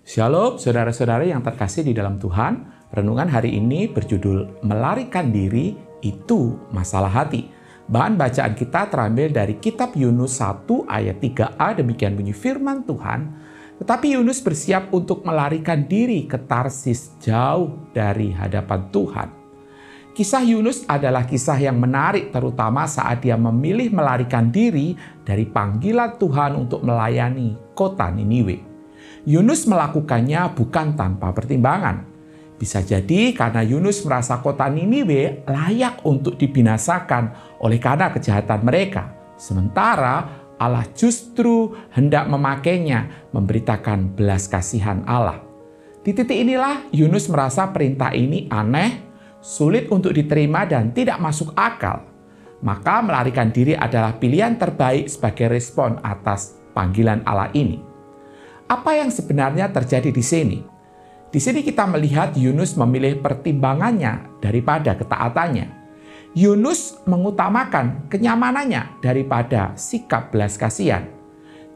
Shalom saudara-saudara yang terkasih di dalam Tuhan. Renungan hari ini berjudul Melarikan Diri Itu Masalah Hati. Bahan bacaan kita terambil dari kitab Yunus 1 ayat 3a, demikian bunyi firman Tuhan. Tetapi Yunus bersiap untuk melarikan diri ke Tarsis jauh dari hadapan Tuhan. Kisah Yunus adalah kisah yang menarik, terutama saat dia memilih melarikan diri dari panggilan Tuhan untuk melayani kota Niniwe. Yunus melakukannya bukan tanpa pertimbangan. Bisa jadi karena Yunus merasa kota Niniwe layak untuk dibinasakan oleh karena kejahatan mereka. Sementara Allah justru hendak memakainya memberitakan belas kasihan Allah. Di titik inilah Yunus merasa perintah ini aneh, sulit untuk diterima dan tidak masuk akal. Maka melarikan diri adalah pilihan terbaik sebagai respon atas panggilan Allah ini. Apa yang sebenarnya terjadi di sini? Di sini kita melihat Yunus memilih pertimbangannya daripada ketaatannya. Yunus mengutamakan kenyamanannya daripada sikap belas kasihan.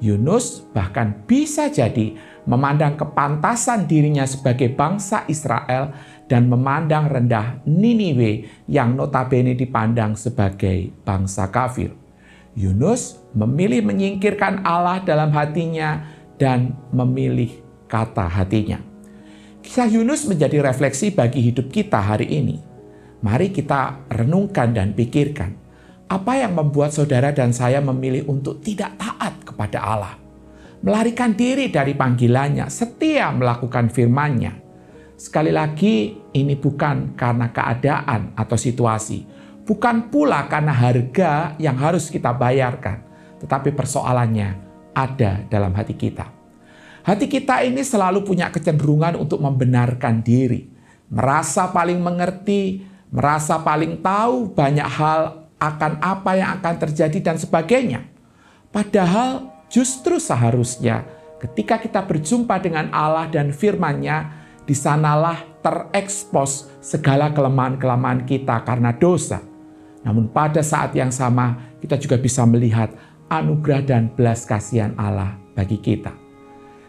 Yunus bahkan bisa jadi memandang kepantasan dirinya sebagai bangsa Israel dan memandang rendah Niniwe yang notabene dipandang sebagai bangsa kafir. Yunus memilih menyingkirkan Allah dalam hatinya dan memilih kata hatinya. Kisah Yunus menjadi refleksi bagi hidup kita hari ini. Mari kita renungkan dan pikirkan, apa yang membuat saudara dan saya memilih untuk tidak taat kepada Allah, melarikan diri dari panggilannya, setia melakukan firman-Nya. Sekali lagi, ini bukan karena keadaan atau situasi, bukan pula karena harga yang harus kita bayarkan, tetapi persoalannya ada dalam hati kita. Hati kita ini selalu punya kecenderungan untuk membenarkan diri, merasa paling mengerti, merasa paling tahu banyak hal akan apa yang akan terjadi dan sebagainya. Padahal justru seharusnya ketika kita berjumpa dengan Allah dan firman-Nya, di sanalah terekspos segala kelemahan-kelemahan kita karena dosa. Namun pada saat yang sama kita juga bisa melihat anugerah dan belas kasihan Allah bagi kita.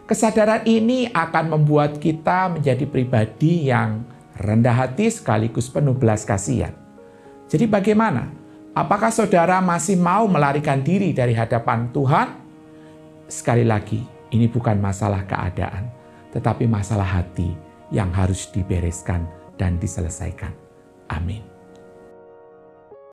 Kesadaran ini akan membuat kita menjadi pribadi yang rendah hati sekaligus penuh belas kasihan. Jadi bagaimana? Apakah saudara masih mau melarikan diri dari hadapan Tuhan? Sekali lagi, ini bukan masalah keadaan, tetapi masalah hati yang harus dibereskan dan diselesaikan. Amin.